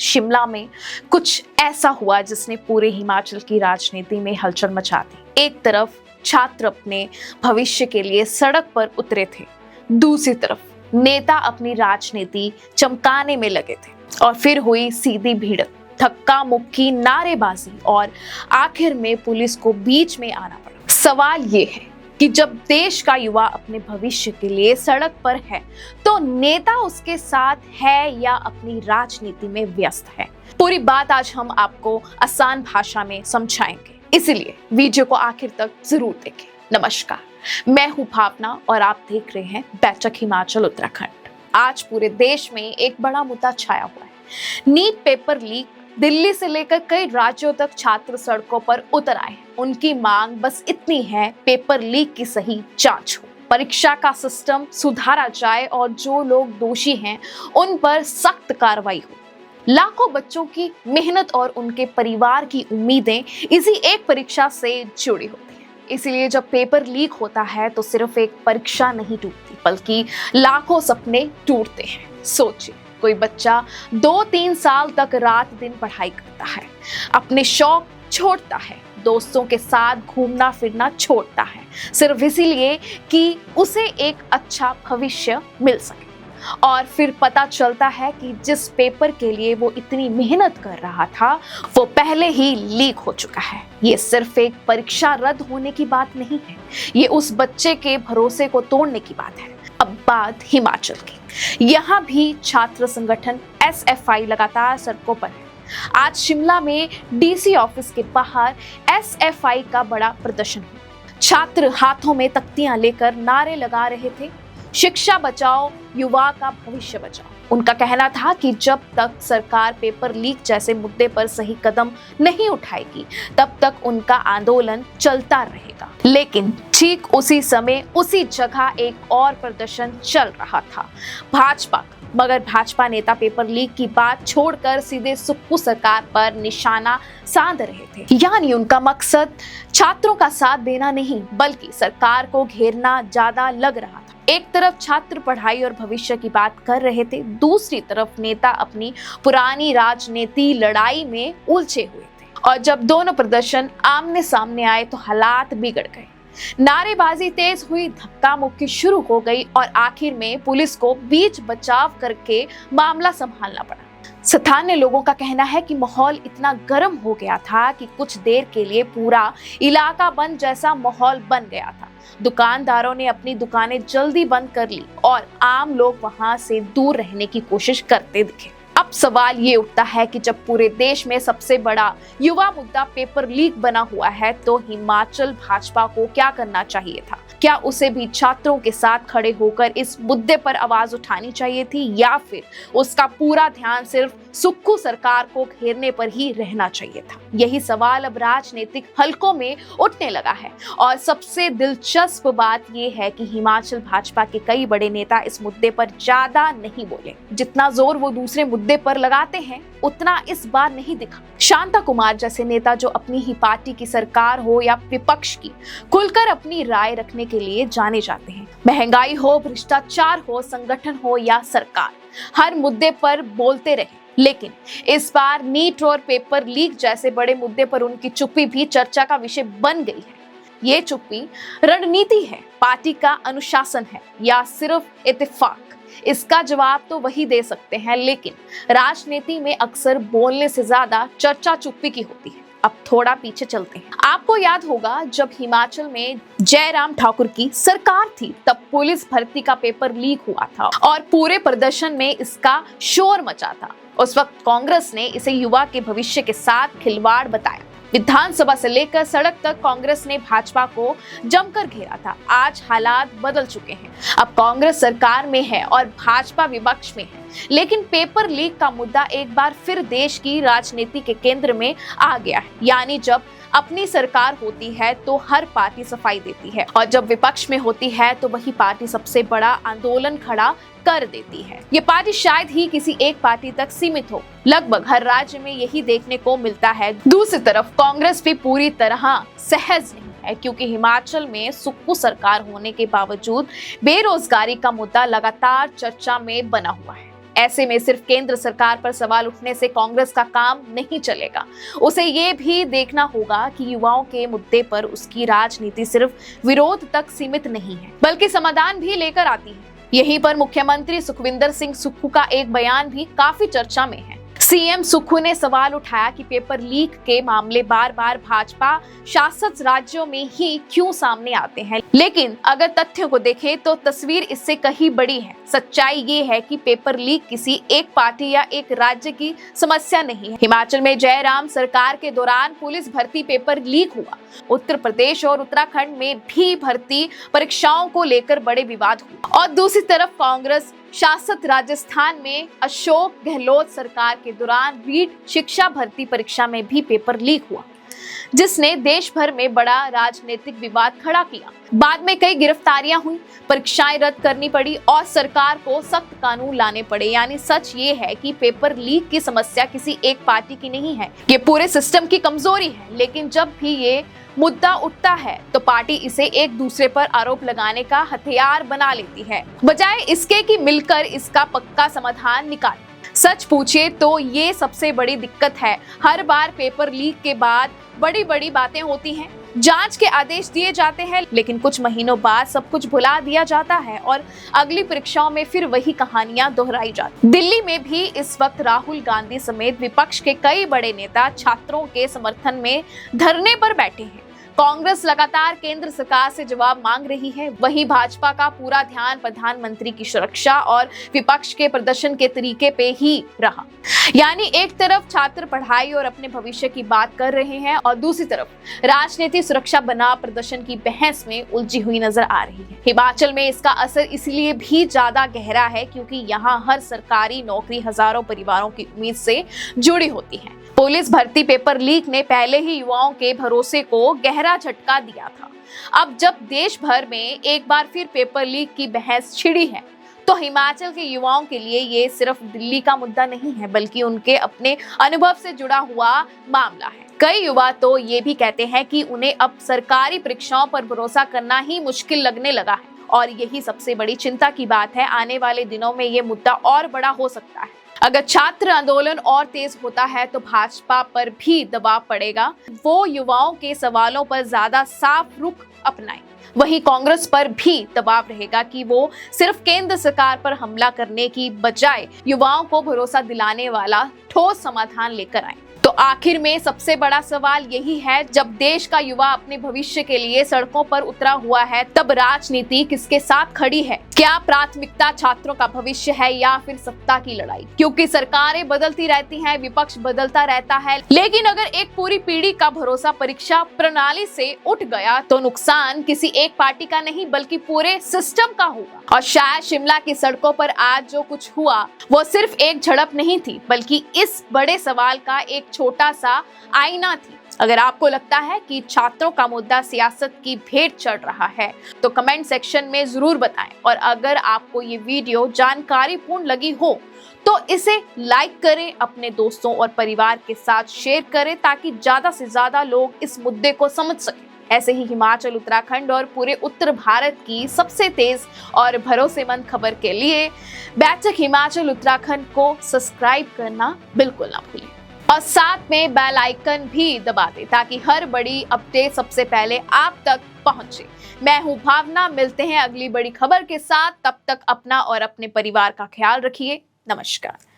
शिमला में कुछ ऐसा हुआ जिसने पूरे हिमाचल की राजनीति में हलचल मचा दी। एक तरफ छात्र अपने भविष्य के लिए सड़क पर उतरे थे, दूसरी तरफ नेता अपनी राजनीति चमकाने में लगे थे और फिर हुई सीधी भिड़ंत, धक्का मुक्की, नारेबाजी और आखिर में पुलिस को बीच में आना पड़ा। सवाल ये है कि जब देश का युवा अपने भविष्य के लिए सड़क पर है तो नेता उसके साथ है या अपनी राजनीति में व्यस्त है। पूरी बात आज हम आपको आसान भाषा में समझाएंगे, इसीलिए वीडियो को आखिर तक जरूर देखें। नमस्कार, मैं हूं भावना और आप देख रहे हैं बैठक हिमाचल उत्तराखंड। आज पूरे देश में एक बड़ा मुद्दा छाया हुआ है। NEET paper leak. दिल्ली से लेकर कई राज्यों तक छात्र सड़कों पर उतर आए। उनकी मांग बस इतनी है, पेपर लीक की सही जांच हो, परीक्षा का सिस्टम सुधारा जाए और जो लोग दोषी हैं उन पर सख्त कार्रवाई हो। लाखों बच्चों की मेहनत और उनके परिवार की उम्मीदें इसी एक परीक्षा से जुड़ी होती हैं। इसलिए जब पेपर लीक होता है तो सिर्फ एक परीक्षा नहीं टूटती, बल्कि लाखों सपने टूटते हैं। सोचिए, कोई बच्चा 2-3 साल तक रात दिन पढ़ाई करता है, अपने शौक छोड़ता है, दोस्तों के साथ घूमना फिरना छोड़ता है, सिर्फ इसीलिए कि उसे एक अच्छा भविष्य मिल सके। और फिर पता चलता है कि जिस पेपर के लिए वो इतनी मेहनत कर रहा था वो पहले ही लीक हो चुका है। ये सिर्फ एक परीक्षा रद्द होने की बात नहीं है, ये उस बच्चे के भरोसे को तोड़ने की बात है। अब बात हिमाचल की। यहाँ भी छात्र संगठन SFI लगातार सड़कों पर है। आज शिमला में DC ऑफिस के बाहर SFI का बड़ा प्रदर्शन हुआ। छात्र हाथों में तख्तियां लेकर नारे लगा रहे थे, शिक्षा बचाओ, युवा का भविष्य बचाओ। उनका कहना था कि जब तक सरकार पेपर लीक जैसे मुद्दे पर सही कदम नहीं उठाएगी तब तक उनका आंदोलन चलता रहेगा। लेकिन ठीक उसी समय उसी जगह एक और प्रदर्शन चल रहा था, भाजपा का। मगर भाजपा नेता पेपर लीक की बात छोड़कर सीधे सुक्खू सरकार पर निशाना साध रहे थे। यानी उनका मकसद छात्रों का साथ देना नहीं बल्कि सरकार को घेरना ज्यादा लग रहा था। एक तरफ छात्र पढ़ाई और भविष्य की बात कर रहे थे, दूसरी तरफ नेता अपनी पुरानी राजनीति लड़ाई में उलझे हुए थे। और जब दोनों प्रदर्शन आमने सामने आए तो हालात बिगड़ गए। नारेबाजी तेज हुई, धक्का मुक्की शुरू हो गई और आखिर में पुलिस को बीच बचाव करके मामला संभालना पड़ा। स्थानीय लोगों का कहना है कि माहौल इतना गर्म हो गया था कि कुछ देर के लिए पूरा इलाका बंद जैसा माहौल बन गया था। दुकानदारों ने अपनी दुकानें जल्दी बंद कर ली और आम लोग वहां से दूर रहने की कोशिश करते दिखे। अब सवाल ये उठता है कि जब पूरे देश में सबसे बड़ा युवा मुद्दा पेपर लीक बना हुआ है तो हिमाचल भाजपा को क्या करना चाहिए था? क्या उसे भी छात्रों के साथ खड़े होकर इस मुद्दे पर आवाज उठानी चाहिए थी या फिर उसका पूरा ध्यान सिर्फ सुक्खू सरकार को घेरने पर ही रहना चाहिए था? यही सवाल अब राजनीतिक हलकों में उठने लगा है। और सबसे दिलचस्प बात यह है कि हिमाचल भाजपा के कई बड़े नेता इस मुद्दे पर ज्यादा नहीं बोले। जितना जोर वो दूसरे मुद्दे पर लगाते हैं उतना इस बार नहीं दिखा। शांता कुमार जैसे नेता जो अपनी ही पार्टी की सरकार हो या विपक्ष की, खुलकर अपनी राय रखने के लिए जाने जाते हैं। महंगाई हो, भ्रष्टाचार हो, संगठन हो या सरकार, हर मुद्दे पर बोलते रहे। लेकिन इस बार नीट और पेपर लीक जैसे बड़े मुद्दे पर उनकी चुप्पी भी चर्चा का विषय बन गई है। ये चुप्पी रणनीति है, पार्टी का अनुशासन है या सिर्फ इत्तेफाक? इसका जवाब तो वही दे सकते हैं, लेकिन राजनीति में अक्सर बोलने से ज्यादा चर्चा चुप्पी की होती है। अब थोड़ा पीछे चलते हैं। आपको याद होगा जब हिमाचल में जयराम ठाकुर की सरकार थी तब पुलिस भर्ती का पेपर लीक हुआ था और पूरे प्रदर्शन में इसका शोर मचा था। उस वक्त कांग्रेस ने इसे युवा के भविष्य के साथ खिलवाड़ बताया। विधानसभा से लेकर सड़क तक कांग्रेस ने भाजपा को जमकर घेरा था। आज हालात बदल चुके हैं। अब कांग्रेस सरकार में है और भाजपा विपक्ष में है, लेकिन पेपर लीक का मुद्दा एक बार फिर देश की राजनीति के केंद्र में आ गया है। यानी जब अपनी सरकार होती है तो हर पार्टी सफाई देती है और जब विपक्ष में होती है तो वही पार्टी सबसे बड़ा आंदोलन खड़ा कर देती है। ये पार्टी शायद ही किसी एक पार्टी तक सीमित हो, लगभग हर राज्य में यही देखने को मिलता है। दूसरी तरफ कांग्रेस भी पूरी तरह सहज नहीं है, क्योंकि हिमाचल में सुक्खू सरकार होने के बावजूद बेरोजगारी का मुद्दा लगातार चर्चा में बना हुआ है। ऐसे में सिर्फ केंद्र सरकार पर सवाल उठने से कांग्रेस का काम नहीं चलेगा। उसे ये भी देखना होगा कि युवाओं के मुद्दे पर उसकी राजनीति सिर्फ विरोध तक सीमित नहीं है, बल्कि समाधान भी लेकर आती है। यहीं पर मुख्यमंत्री सुखविंदर सिंह सुक्खू का एक बयान भी काफी चर्चा में है। सीएम सुक्खू ने सवाल उठाया कि पेपर लीक के मामले बार बार भाजपा शासित राज्यों में ही क्यों सामने आते हैं, लेकिन अगर तथ्यों को देखें तो तस्वीर इससे कहीं बड़ी है। सच्चाई ये है कि पेपर लीक किसी एक पार्टी या एक राज्य की समस्या नहीं है। हिमाचल में जयराम सरकार के दौरान पुलिस भर्ती पेपर लीक हुआ। उत्तर प्रदेश और उत्तराखंड में भी भर्ती परीक्षाओं को लेकर बड़े विवाद हुए और दूसरी तरफ कांग्रेस शासित राजस्थान में अशोक गहलोत सरकार के दौरान रीट शिक्षा भर्ती परीक्षा में भी पेपर लीक हुआ, जिसने देश भर में बड़ा राजनीतिक विवाद खड़ा किया। बाद में कई गिरफ्तारियां हुई, परीक्षाएं रद्द करनी पड़ी और सरकार को सख्त कानून लाने पड़े। यानी सच ये है कि पेपर लीक की समस्या किसी एक पार्टी की नहीं है, ये पूरे सिस्टम की कमजोरी है। लेकिन जब भी ये मुद्दा उठता है तो पार्टी इसे एक दूसरे पर आरोप लगाने का हथियार बना लेती है, बजाय इसके कि मिलकर इसका पक्का समाधान निकाले। सच पूछे तो ये सबसे बड़ी दिक्कत है। हर बार पेपर लीक के बाद बड़ी बड़ी बातें होती हैं, जांच के आदेश दिए जाते हैं, लेकिन कुछ महीनों बाद सब कुछ भुला दिया जाता है और अगली परीक्षाओं में फिर वही कहानियां दोहराई जाती। दिल्ली में भी इस वक्त राहुल गांधी समेत विपक्ष के कई बड़े नेता छात्रों के समर्थन में धरने पर बैठे हैं। कांग्रेस लगातार केंद्र सरकार से जवाब मांग रही है, वहीं भाजपा का पूरा ध्यान प्रधानमंत्री की सुरक्षा और विपक्ष के प्रदर्शन के तरीके पे ही रहा। यानी एक तरफ छात्र पढ़ाई और अपने भविष्य की बात कर रहे हैं और दूसरी तरफ राजनीति सुरक्षा बनाम प्रदर्शन की बहस में उलझी हुई नजर आ रही है। हिमाचल में इसका असर इसलिए भी ज्यादा गहरा है क्योंकि यहाँ हर सरकारी नौकरी हजारों परिवारों की उम्मीद से जुड़ी होती है। पुलिस भर्ती पेपर लीक ने पहले ही युवाओं के भरोसे को गहरा झटका दिया था। अब जब देश भर में एक बार फिर पेपर लीक की बहस छिड़ी है तो हिमाचल के युवाओं के लिए ये सिर्फ दिल्ली का मुद्दा नहीं है, बल्कि उनके अपने अनुभव से जुड़ा हुआ मामला है। कई युवा तो ये भी कहते हैं कि उन्हें अब सरकारी परीक्षाओं पर भरोसा करना ही मुश्किल लगने लगा है और यही सबसे बड़ी चिंता की बात है। आने वाले दिनों में ये मुद्दा और बड़ा हो सकता है। अगर छात्र आंदोलन और तेज होता है तो भाजपा पर भी दबाव पड़ेगा, वो युवाओं के सवालों पर ज्यादा साफ रुख अपनाए। वहीं कांग्रेस पर भी दबाव रहेगा कि वो सिर्फ केंद्र सरकार पर हमला करने की बजाय युवाओं को भरोसा दिलाने वाला ठोस समाधान लेकर आए। तो आखिर में सबसे बड़ा सवाल यही है, जब देश का युवा अपने भविष्य के लिए सड़कों पर उतरा हुआ है तब राजनीति किसके साथ खड़ी है? क्या प्राथमिकता छात्रों का भविष्य है या फिर सत्ता की लड़ाई? क्योंकि सरकारें बदलती रहती हैं, विपक्ष बदलता रहता है, लेकिन अगर एक पूरी पीढ़ी का भरोसा परीक्षा प्रणाली से उठ गया तो नुकसान किसी एक पार्टी का नहीं बल्कि पूरे सिस्टम का होगा। और शायद शिमला की सड़कों पर आज जो कुछ हुआ वो सिर्फ एक झड़प नहीं थी, बल्कि इस बड़े सवाल का एक छोटा सा आईना थी। अगर आपको लगता है कि छात्रों का मुद्दा सियासत की भेंट चढ़ रहा है तो कमेंट सेक्शन में जरूर बताएं। और अगर आपको ये वीडियो जानकारीपूर्ण लगी हो तो इसे लाइक करें, अपने दोस्तों और परिवार के साथ शेयर करें ताकि ज्यादा से ज्यादा लोग इस मुद्दे को समझ सकें। ऐसे ही हिमाचल, उत्तराखंड और पूरे उत्तर भारत की सबसे तेज और भरोसेमंद खबर के लिए बैठक हिमाचल उत्तराखंड को सब्सक्राइब करना बिल्कुल ना भूलें और साथ में बेल आइकन भी दबा दें ताकि हर बड़ी अपडेट सबसे पहले आप तक पहुंचे। मैं हूं भावना, मिलते हैं अगली बड़ी खबर के साथ। तब तक अपना और अपने परिवार का ख्याल रखिए। नमस्कार।